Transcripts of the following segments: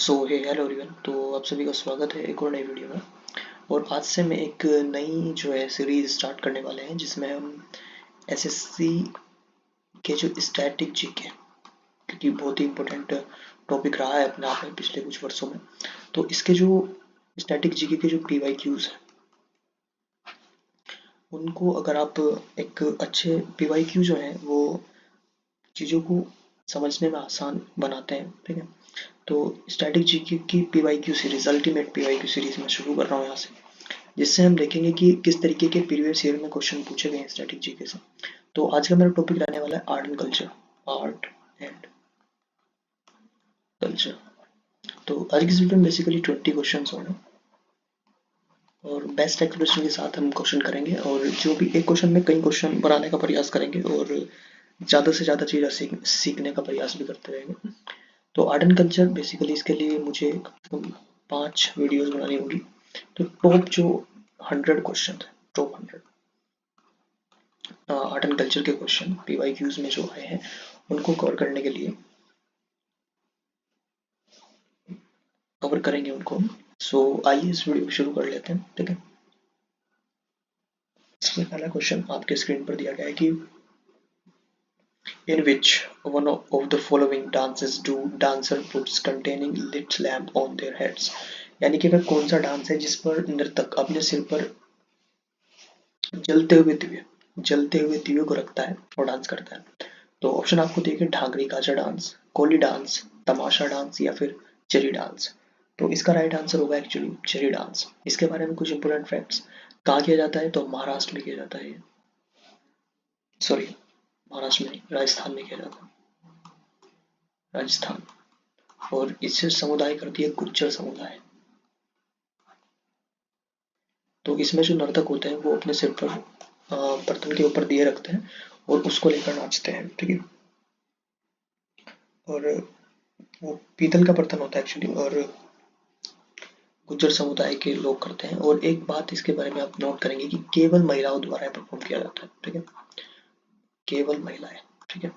सो हे hello everyone. तो आप सभी का स्वागत है एक और नई वीडियो में। और आज से मैं एक नई जो है सीरीज स्टार्ट करने वाले हैं जिसमें हम एसएससी के जो स्टैटिक जीके, क्योंकि बहुत ही इम्पोर्टेंट टॉपिक रहा है अपने आप में पिछले कुछ वर्षों में, तो इसके जो स्टैटिक जीके के जो पीवाईक्यूज हैं उनको अगर आप एक अच्छे पीवाईक्यू जो हैं वो चीज़ों को समझने में आसान बनाते हैं, ठीक है। तो स्टैटिक जीके की PYQ series, ultimate PYQ series मैं शुरू कर रहा हूँ यहाँ से, जिससे हम देखेंगे कि किस तरीके के प्रीवियस ईयर में क्वेश्चन पूछे गए हैं स्टैटिक जीके से। तो आज का मेरा टॉपिक रहने वाला है art and culture. Art and culture. तो आज की इस वीडियो में बेसिकली 20 क्वेश्चन होंगे और बेस्ट एक्सप्लेनेशन के साथ हम क्वेश्चन करेंगे, और जो भी एक क्वेश्चन में कई क्वेश्चन बनाने का प्रयास करेंगे और ज़्यादा से ज़्यादा चीज़ें सीखने का प्रयास भी करते रहेंगे। तो आर्ट एंड कल्चर बेसिकली इसके लिए मुझे 5 वीडियोस बनानी होगी। तो टॉप जो 100 क्वेश्चन है, टॉप 100 आर्ट एंड कल्चर के क्वेश्चन पीवाईक्यूज में जो आए हैं उनको कवर करने के लिए कवर करेंगे उनको। सो आइए इस वीडियो को शुरू कर लेते हैं, ठीक है। इसमें पहला क्वेश्चन आपके स्क्रीन पर दिया गया है कि in which one of the following dances do dancer puts containing lit lamp on their heads, यानी कि वह कौन सा डांस है जिस पर नर्तक अपने सिर पर जलते हुए दिए को रखता है और डांस करता है। तो ऑप्शन आपको दिए गए ढांगरी गाजा डांस, कोली डांस, तमाशा डांस या फिर चेरी डांस। तो इसका राइट आंसर होगा एक्चुअली चेरी डांस। इसके बारे में कुछ इंपोर्टेंट फैक्ट्स। कहाँ किया जाता है? तो महाराष्ट्र में किया जाता है। सॉरी, महाराष्ट्र में, राजस्थान में किया जाता है, राजस्थान। और इससे समुदाय करती है गुज्जर समुदाय। तो इसमें जो नर्तक होते हैं वो अपने सिर पर बर्तन के ऊपर दिए रखते हैं और उसको लेकर नाचते हैं, ठीक है। और वो पीतल का बर्तन होता है एक्चुअली, और गुज्जर समुदाय के लोग करते हैं। और एक बात इसके बारे में आप नोट करेंगे कि केवल महिलाओं द्वारा परफॉर्म किया जाता है, ठीक है, केवल महिलाएं, ठीक है,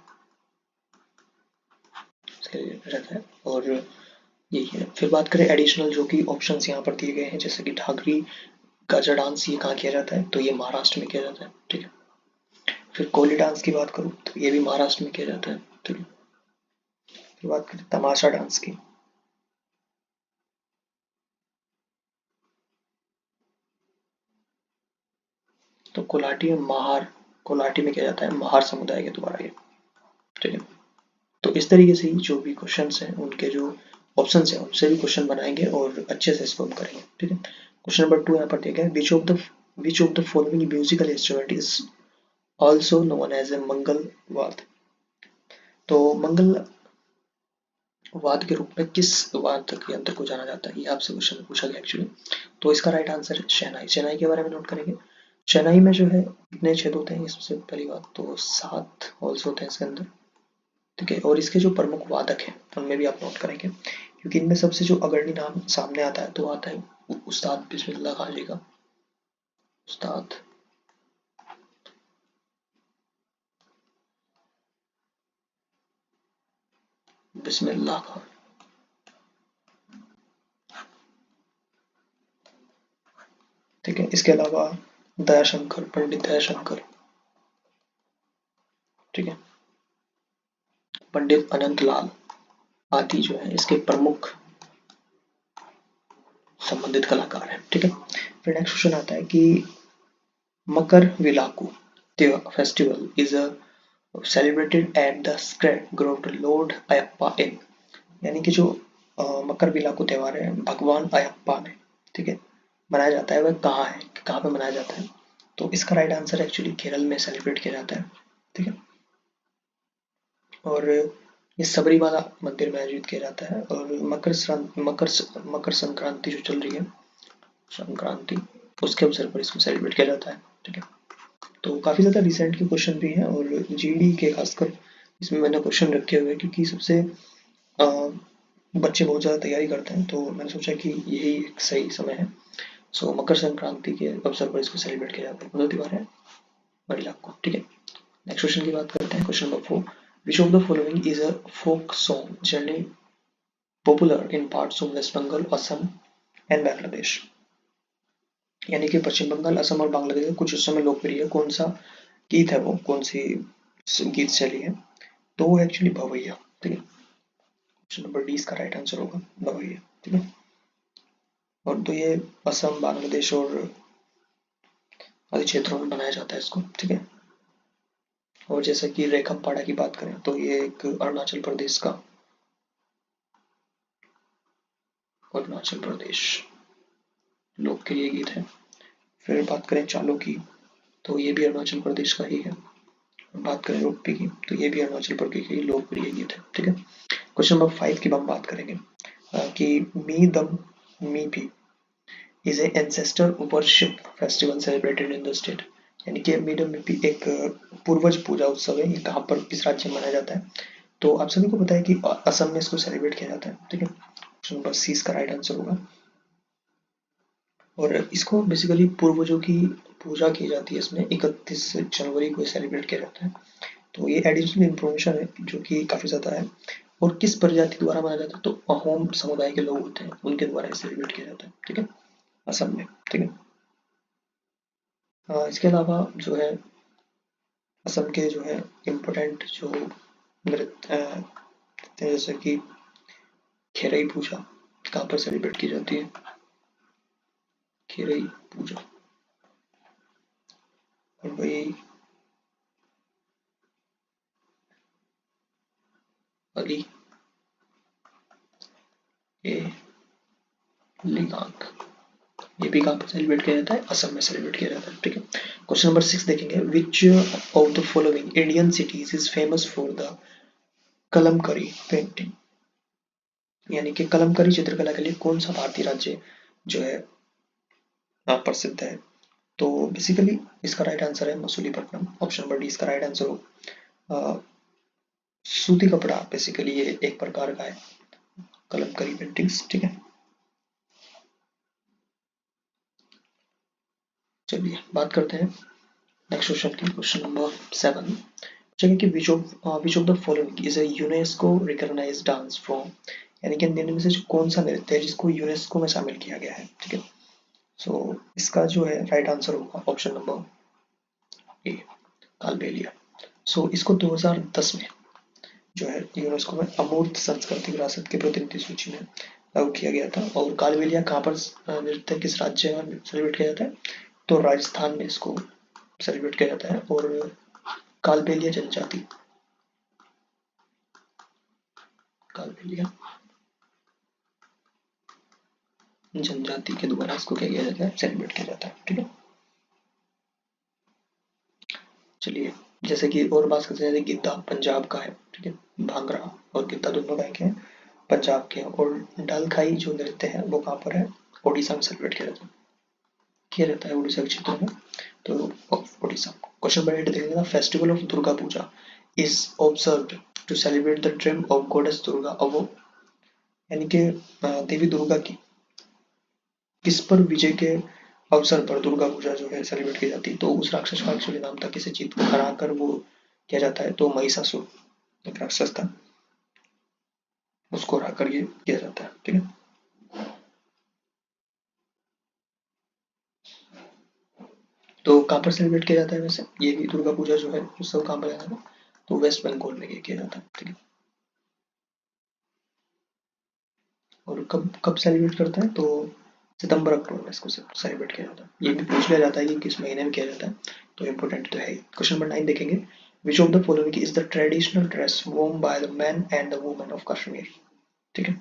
इसके लिए रहता है। और यही है। फिर बात करें एडिशनल जो कि ऑप्शंस यहाँ पर दिए गए हैं, जैसे कि ढागरी गाजा डांस, ये कहाँ किया जाता है? तो ये महाराष्ट्र में किया जाता है, ठीक है। फिर कोली डांस की बात करूँ तो ये भी महाराष्ट्र में किया जाता है, ठीक है। फिर बात करें तमाशा डांस की, तो कोलाटी में किया जाता है, महार समुदाय के द्वारा ये, ठीक है। तो इस तरीके से ही जो भी क्वेश्चंस हैं उनके जो ऑप्शंस हैं उनसे भी क्वेश्चन बनाएंगे और अच्छे से इसको हम करेंगे, ठीक है। क्वेश्चन नंबर 2 यहाँ पर दिया गया है, which of the following musical instrument is also known as a Mangal Vad. तो मंगल वाद के रूप में किस वाद्य के यंत्र को जाना जाता है, ये आपसे क्वेश्चन पूछा गया एक्चुअली। तो इसका राइट आंसर है शहनाई। शहनाई के बारे में नोट करेंगे। शहनाई में जो है कितने छेद होते हैं, ये सबसे पहली बात तो 7 होल्स होते हैं इसके अंदर, ठीक है। और इसके जो प्रमुख वादक हैं उनमें भी आप नोट करेंगे, क्योंकि इनमें सबसे जो अग्रणी नाम सामने आता है तो आता है उस्ताद बिस्मिल्लाह खान जी का। उस्ताद बिस्मिल्लाह खान, ठीक है। इसके अलावा दयाशंकर, पंडित दयाशंकर, ठीक है, पंडित अनंत लाल आदि जो है इसके प्रमुख संबंधित कलाकार हैं, ठीक है। फिर नेक्स्ट क्वेश्चन आता है कि Makar Vilakku festival is a celebrated at the sacred grove lord Ayyappa in, यानी कि जो मकर विलाकू त्यौहार है भगवान अयप्पा में, ठीक है, मनाया जाता है, वह कहाँ है, कहाँ पे मनाया जाता है? तो इसका राइट आंसर एक्चुअली केरल में सेलिब्रेट किया जाता है, ठीक है। और ये सबरीमाला मंदिर में आयोजित किया जाता है। और मकर संक्रांति जो चल रही है, संक्रांति, उसके अवसर पर इसको सेलिब्रेट किया जाता है, ठीक है। तो काफ़ी ज़्यादा रिसेंट के क्वेश्चन भी हैं और जीडी के खासकर इसमें मैंने क्वेश्चन रखे हुए हैं, क्योंकि सबसे बच्चे बहुत ज़्यादा तैयारी करते हैं, तो मैंने सोचा कि यही एक सही समय है। सो मकर संक्रांति के अवसर पर इसको सेलिब्रेट किया जाता है, मतलब त्यौहार है महिला को, ठीक है। नेक्स्ट क्वेश्चन की बात करते हैं, question number 4, which of the following is a folk song generally popular in parts of West Bengal, Assam and Bangladesh. यानी कि पश्चिम बंगाल, असम और बांग्लादेश के कुछ हिस्सों में लोकप्रिय है। कौन सा गीत है वो, कौन सी गीत शैली है, तो वो एक्चुअली भवैया। ठीक है, ऑप्शन नंबर डी इसका राइट आंसर होगा, भवैया। ठीक है, और तो ये असम, बांग्लादेश और आदि क्षेत्रों में बनाया जाता है इसको। ठीक है, और जैसे कि रेखम पाड़ा की बात करें तो ये एक अरुणाचल प्रदेश लोकप्रिय गीत है। फिर बात करें चालो की तो ये भी अरुणाचल प्रदेश का ही है। बात करें रोप्पी की तो ये भी अरुणाचल प्रदेश की लोकप्रिय गीत है। ठीक है, क्वेश्चन नंबर 5 की हम बात करेंगे कि Me Dam Me Phi is a ancestor worship festival celebrated in the state. यानी कि मी दम मी पी एक पूर्वज पूजा उत्सव है। ये कहाँ पर, किस राज्य में मनाया जाता है, तो आप सभी को पता है कि असम में इसको सेलिब्रेट किया जाता है। ठीक है, ऑप्शन नंबर सी इसका राइट आंसर होगा। और इसको बेसिकली पूर्वजों की पूजा की जाती है। इसमें 31 जनवरी को सेलिब्रेट किया जाता है। तो ये एडिशनल इन्फॉर्मेशन है जो कि काफ़ी ज़्यादा है। और किस प्रजाति द्वारा मनाया जाता है, तो अहोम समुदाय के लोग होते हैं उनके द्वारा सेलिब्रेट किया जाता है। ठीक है, असम में। ठीक है, इसके अलावा जो है असम के जो है इम्पोर्टेंट जो नृत्य जैसे कि खेरई पूजा कहाँ पर सेलिब्रेट की जाती है, खेरई पूजा, और वही अली ए लिगांग, ये भी कहाँ पर सेलिब्रेट किया जाता है, असम में सेलिब्रेट किया जाता है। ठीक है, क्वेश्चन नंबर 6 देखेंगे, which of the following Indian cities is famous for the Kalamkari painting. यानी कि कलमकरी चित्रकला के लिए कौन सा भारतीय राज्य जो है प्रसिद्ध है, तो बेसिकली इसका राइट आंसर है मसूलीपट्टनम। ऑप्शन नंबर डी इसका राइट आंसर हो। सूती कपड़ा बेसिकली ये एक प्रकार का है कलमकरी पेंटिंग्स। ठीक है, चलिए बात करते हैं नेक्स्ट क्वेश्चन की। क्वेश्चन नंबर 7 जगह कि which of the following is a UNESCO recognized dance form. यानी कि निम्न में से कौन सा नृत्य है जिसको यूनेस्को में शामिल किया गया है। ठीक है, सो इसका जो है राइट आंसर होगा ऑप्शन नंबर ए, कालबेलिया। सो इसको 2010 में जो है यूनेस्को में अमूर्त सांस्कृतिक विरासत के प्रतिनिधि सूची में लागू किया गया था। और कालबेलिया कहाँ पर नृत्य किस राज्य में सेलिब्रेट किया जाता है, तो राजस्थान में इसको सेलिब्रेट किया जाता है। और कालबेलिया जनजाति के द्वारा इसको क्या किया जाता है, सेलिब्रेट किया जाता है। ठीक है, चलिए जैसे कि और बात करते हैं, गिद्दा पंजाब का है। ठीक है, भांगड़ा और गिद्दा दोनों का हैं, पंजाब के। और डालखाई जो नृत्य है वो कहाँ पर है, ओडिशा में सेलिब्रेट किया जाता है उड़ीसा के क्षेत्र में, तो उड़ीसा। क्वेश्चन नंबर 8 देखेंगे, festival of Durga Puja is observed to celebrate the dream of goddess Durga अवो। यानी कि देवी दुर्गा की किस पर विजय के अवसर पर दुर्गा पूजा जो है सेलिब्रेट की जाती है, तो उस राक्षस का एक्चुअली नाम था, किसी चीज को हरा कर वो किया जाता है, तो महिषासुर एक राक्षस था, उसको हरा कर ये किया जाता है। ठीक है, तो कहाँ पर सेलिब्रेट किया जाता है वैसे ये भी दुर्गा पूजा जो है उत्सव कहाँ पर जाता है, तो वेस्ट बंगाल में ये किया जाता है। ठीक है, और कब कब सेलिब्रेट करते हैं, तो सितंबर अक्टूबर में इसको सेलिब्रेट किया जाता है। ये भी पूछ लिया जाता है कि किस महीने में किया जाता है, तो इम्पोर्टेंट तो है। क्वेश्चन नंबर 9 देखेंगे, which of the following is the traditional dress worn by the man and the women of Kashmir. ठीक है,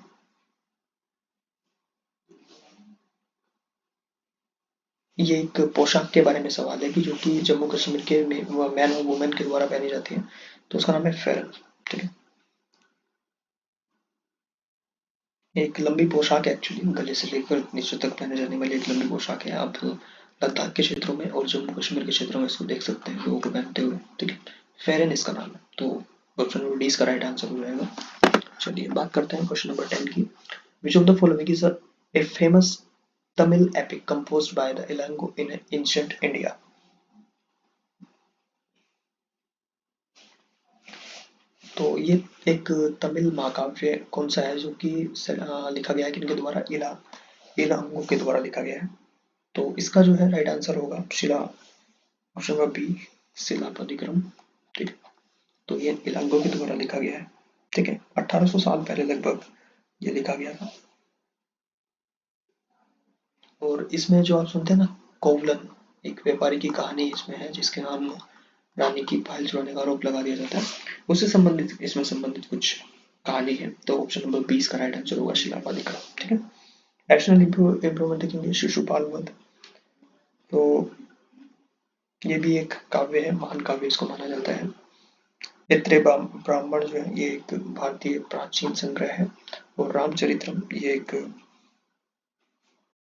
ये एक पोशाक के बारे में सवाल है कि जो कि जम्मू कश्मीर के मैन और वुमेन के द्वारा पहनी जाती है, तो उसका नाम है फेरन। ठीक है, एक लंबी पोशाक है एक्चुअली, गले से लेकर नीचे तक पहने जाने वाली एक लंबी पोशाक है। आप लद्दाख के क्षेत्रों में और जम्मू कश्मीर के क्षेत्रों में इसको देख सकते हैं लोगों को पहनते हुए। ठीक है, फेरन इसका नाम है, तो ऑप्शन नंबर डी इसका राइट आंसर हो जाएगा। चलिए बात करते हैं क्वेश्चन नंबर 10 की, विच of the following is a famous Tamil epic composed by the Elango in ancient India। तो ये एक तमिल महाकाव्य कौन सा है जो कि लिखा गया है किनके द्वारा, इलांगो के द्वारा लिखा गया है। तो इसका जो है राइट आंसर होगा शिला, ऑप्शन नंबर बी, शिलापतिक्रम। ठीक है, तो ये इलांगो के द्वारा लिखा गया है। ठीक है, 1800 साल पहले लगभग ये लिखा गया था। और इसमें जो आप सुनते हैं ना कोवलन, एक व्यापारी की कहानी इसमें है जिसके नाम रानी की फाइल चुराने का आरोप लगा दिया जाता है, उससे संबंधित इसमें संबंधित कुछ कहानी है। तो ऑप्शन नंबर 20 का राइट आंसर होगा शिलापालिका। ठीक है, एडिशनल इम्प्रूवमेंट देखेंगे शिशुपाल वध। तो ये भी एक काव्य है, महान काव्य इसको माना जाता है। ऐत्रेय ब्राह्मण जो है ये एक भारतीय प्राचीन संग्रह है। और रामचरित्रम ये एक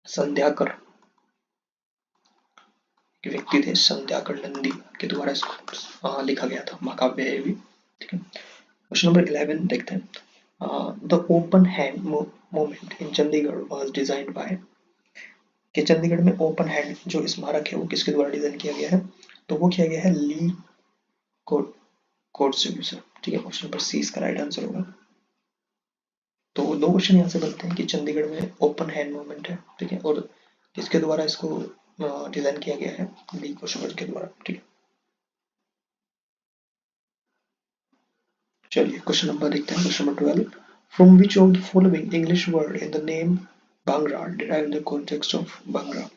संध्याकर व्यक्ति थे, संध्याकर नंदी के द्वारा इसको लिखा गया था, महाकाव्य है ये भी। ठीक है, क्वेश्चन नंबर 11 देखते हैं। The open hand movement in Chandigarh was designed by, कि चंडीगढ़ में ओपन हैंड जो स्मारक है वो किसके द्वारा डिजाइन किया गया है, तो वो किया गया है ली कोर्ट्सब्यूसे। ठीक है, ऑप्शन नंबर सी इसका राइट आंसर होगा। तो दो क्वेश्चन यहाँ से बनते हैं कि चंडीगढ़ में ओपन हैंड मूवमेंट है, ठीक है, और किसके द्वारा इसको डिजाइन किया गया है, ली कोर्ट्सब्यूसे के द्वारा। ठीक है, चलिए क्वेश्चन नंबर देखते हैं, question number 12, from which of the following English word in the name bhangra derive the context of bhangra,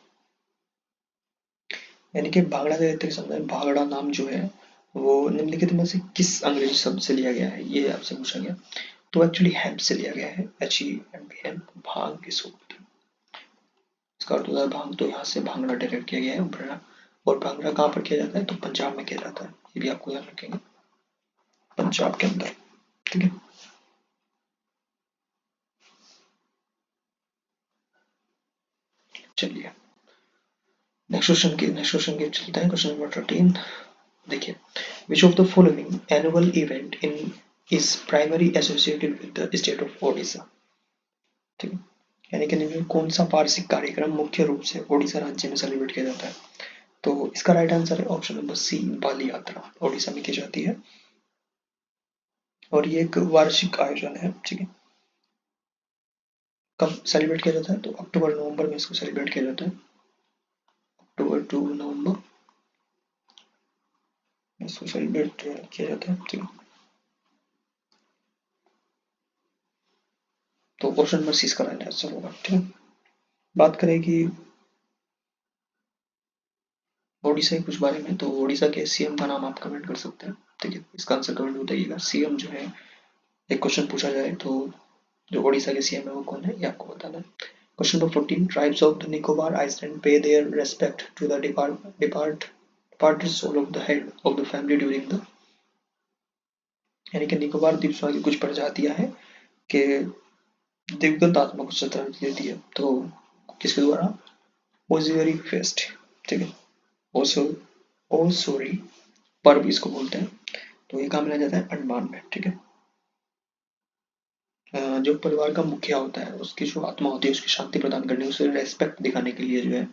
यानी कि भांगड़ा के रहते समय भांगड़ा नाम जो है वो निम्नलिखित में से किस अंग्रेजी शब्द से लिया गया है, ये आपसे पूछा गया। तो एक्चुअली हेम्प से लिया गया है, HEMP, भांग की सूख। इसका अर्थ होता है भांग, तो यहाँ से भांगड़ा डायरेक्ट किया गया है। और भांगड़ा कहाँ पर किया जाता है, तो पंजाब में किया जाता है, ये भी आपको याद रखेंगे, पंजाब के अंदर। ठीक है, चलिए नेक्स्ट क्वेश्चन के चलते हैं, क्वेश्चन नंबर 13 देखिए, विच of the following annual event in is primary associated with the state of Odisha. ठीक है, यानी कि निम्न कौन सा वार्षिक कार्यक्रम मुख्य रूप से ओडिशा राज्य में सेलिब्रेट किया जाता है, तो इसका राइट आंसर है ऑप्शन नंबर सी, बाली यात्रा ओडिशा में की जाती है। और ये एक वार्षिक आयोजन है। ठीक है, कब सेलिब्रेट किया जाता है, तो अक्टूबर नवंबर में इसको सेलिब्रेट किया जाता है, अक्टूबर टू नवंबर इसको सेलिब्रेट किया जाता है। ठीक है, तो ऑप्शन नंबर सी इसका राइट आंसर होगा। ठीक है, बात करें कि ओडिशा के कुछ बारे में, तो ओडिशा के सीएम का नाम आप कमेंट कर सकते हैं। ठीक है, इसका आंसर कमेंट बताइएगा, सीएम जो है एक क्वेश्चन पूछा जाए तो जो ओडिशा के सीएम है वो कौन है, ये आपको बताना है। Question number 14, tribes of the Nicobar island pay their respect to the departed soul of the head of the family during the, यानी कि निकोबार द्वीप समूह की कुछ प्रजातियां हैं कि दिवंगत आत्मा को श्रद्धांजलि देती है, तो किसके द्वारा, ओजियरी फेस्ट। ठीक है, ओसो ओसोरी पर्व इसको बोलते हैं, तो ये कहाँ मनाया जाता है, अंडमान में। ठीक है, जो परिवार का मुखिया होता है उसकी जो आत्मा होती है उसकी शांति प्रदान करने, उसे रेस्पेक्ट दिखाने के लिए जो है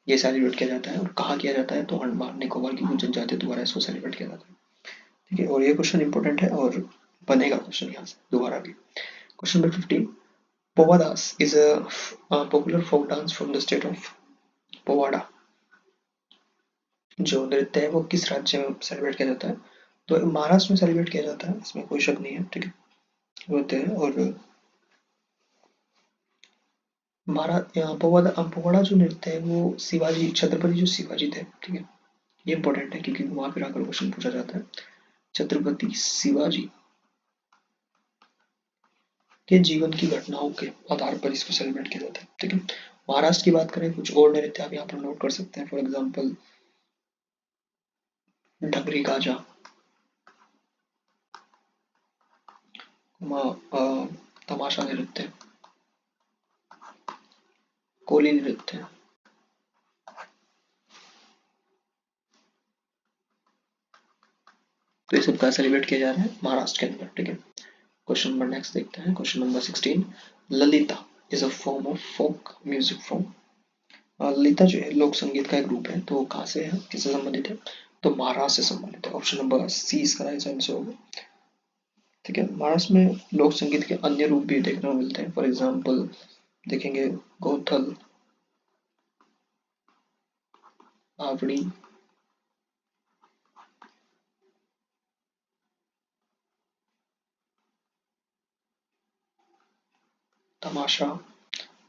ये सेलिब्रेट किया जाता है। और कहाँ किया जाता है, तो अंडमान निकोबार की कुछ जनजातियों द्वारा इसको सेलिब्रेट किया जाता है। ठीक है, और ये क्वेश्चन इंपॉर्टेंट है और बनेगा क्वेश्चन यहाँ से दोबारा भी। Question number 15, Powadas is a popular folk dance from the state of Powada, जो नृत्य है वो किस राज्य में सेलिब्रेट किया जाता है, तो महाराष्ट्र में सेलिब्रेट किया जाता है, इसमें कोई शक नहीं है। ठीक है, होते हैं। और पोवाड़ा जो नृत्य है वो शिवाजी, छत्रपति जो शिवाजी थे, ठीक है, ये इंपॉर्टेंट है क्योंकि वहां पर आकर क्वेश्चन पूछा जाता है। छत्रपति शिवाजी के जीवन की घटनाओं के आधार पर इसको सेलिब्रेट किया जाता है। ठीक है, महाराष्ट्र की बात करें, कुछ और नृत्य आप यहाँ पर नोट कर सकते हैं, फॉर एग्जाम्पल ढगरी गाजा, तमाशा नृत्य, कोली नृत्य, तो ये सब का सेलिब्रेट किया जा रहा है महाराष्ट्र के अंदर। ठीक है, क्वेश्चन नंबर नेक्स्ट देखते हैं, question number 16, Lalita is a form of folk music from, Lalita जो है लोक संगीत का एक रूप है, तो कहाँ से है, किससे संबंधित है, तो महाराष्ट्र से संबंधित है, ऑप्शन नंबर सी इसका राइट आंसर होगा। ठीक है। महाराष्ट्र में लोक संगीत के अन्य रूप भी देखने को मिलते हैं। फॉर एग्जाम्पल देखेंगे गौथल, आवड़ी, तमाशा।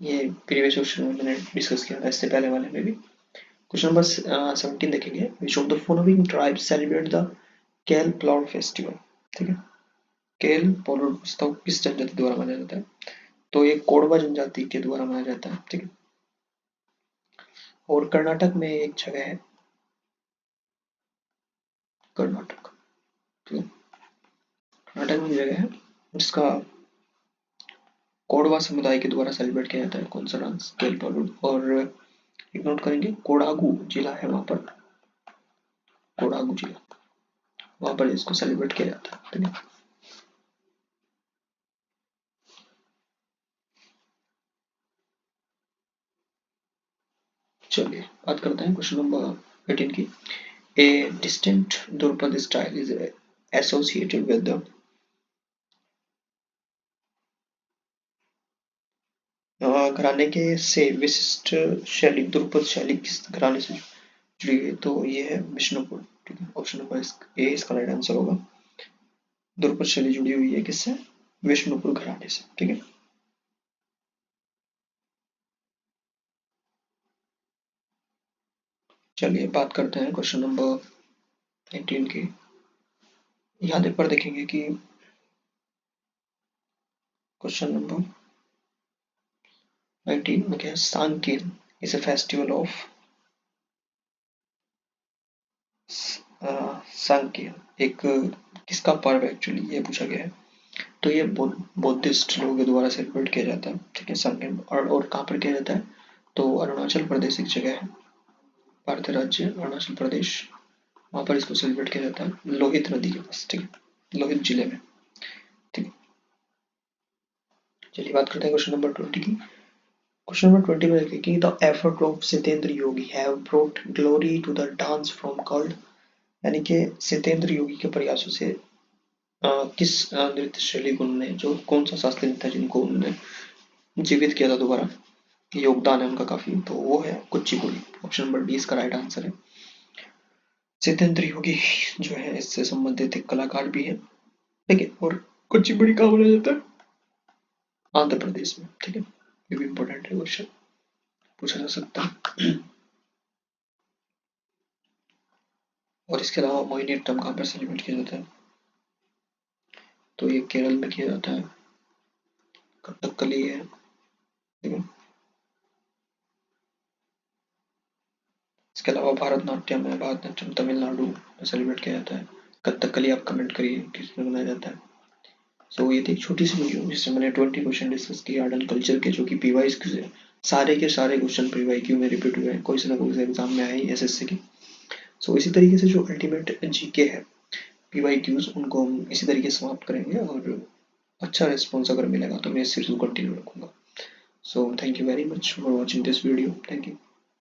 ये प्रीवियस क्वेश्चन में मैंने डिस्कस किया था, इससे पहले वाले में भी। क्वेश्चन नंबर 17 देखेंगे, which of the following tribe celebrate the केल प्लाउड फेस्टिवल। ठीक है, केल प्लाउड उत्सव किस जनजाति द्वारा मनाया जाता है? तो ये कोडवा जनजाति के द्वारा मनाया जाता है। ठीक है। और कर्नाटक में एक जगह है, कर्नाटक, ठीक है, कर्नाटक में एक जगह है जिसका कोडवा समुदाय के द्वारा सेलिब्रेट किया जाता है। कौन सा डांस? केल प्लाउड। और एक नोट करेंगे, कोडागू जिला है वहां पर, कोडागू जिला, वहां पर इसको सेलिब्रेट किया जाता है। ठीक है। चलिए बात करते हैं क्वेश्चन नंबर 18 की। ए distinct Dhrupad style is associated with the, घराने के से विशिष्ट शैली, ध्रुपद शैली किस घराने से जुड़ी है? तो ये है विष्णुपुर। ठीक है, ऑप्शन नंबर ए इसका राइट आंसर होगा। ध्रुपद शैली जुड़ी हुई है किससे? विष्णुपुर घराने से। ठीक है। चलिए बात करते हैं क्वेश्चन नंबर 19 की। यहाँ पर देखेंगे कि क्वेश्चन नंबर 19 में क्या है, Sangken is a festival of, Sangken एक किसका पर्व एक्चुअली, ये पूछा गया है। तो ये बौद्धिस्ट लोगों के द्वारा सेलिब्रेट किया जाता है। ठीक है, सांकेन। और कहाँ पर किया जाता है? तो अरुणाचल प्रदेश एक जगह है, भारतीय राज्य अरुणाचल प्रदेश, वहां पर इसको सेलिब्रेट किया जाता है, लोहित नदी के पास। ठीक है, लोहित जिले में। ठीक है। चलिए बात करते हैं क्वेश्चन नंबर 20 की। क्वेश्चन नंबर 20 में देखिए कि the effort of Satyendra Yogi have brought glory to the dance from cult, यानी कि सत्येंद्र योगी के प्रयासों से किस नृत्य शैली को उन्होंने, जो कौन सा शास्त्रीय नृत्य है जिनको उन्होंने जीवित किया था दोबारा, योगदान है उनका काफी, तो वो है कुचिपुड़ी। ऑप्शन नंबर डी इसका राइट आंसर है। सत्येंद्र योगी जो है इससे संबंधित एक कलाकार भी है। ठीक है। और कुचिपुड़ी कहाँ बनाया जाता है? आंध्र प्रदेश में। ठीक है, ये भी इंपॉर्टेंट है, क्वेश्चन पूछा जा सकता है। और इसके अलावा मोहिनीअट्टम कहाँ पर सेलिब्रेट किया जाता है? तो ये केरल में किया जाता है, कथकली है। ठीक है। इसके अलावा भारतनाट्यम है, भारतनाट्यम तमिलनाडु में सेलिब्रेट किया जाता है। कथकली आप कमेंट करिए किसमें बनाया जाता है। सो ये थी एक छोटी सी वीडियो जिसमें मैंने 20 क्वेश्चन डिस्कस किए आर्ट एंड कल्चर के, जो कि पीवाई से सारे के सारे क्वेश्चन पीवाई क्यू में रिपीट हुए हैं, कोई से ना कोई एग्जाम में आए एसएससी की। सो इसी तरीके से जो अल्टीमेट जीके है, पीवाई क्यूज, उनको हम इसी तरीके से समाप्त करेंगे, और अच्छा रिस्पॉन्स अगर मिलेगा तो मैं इस सीरीज को कंटिन्यू रखूंगा। So thank you very much for watching this video. Thank you.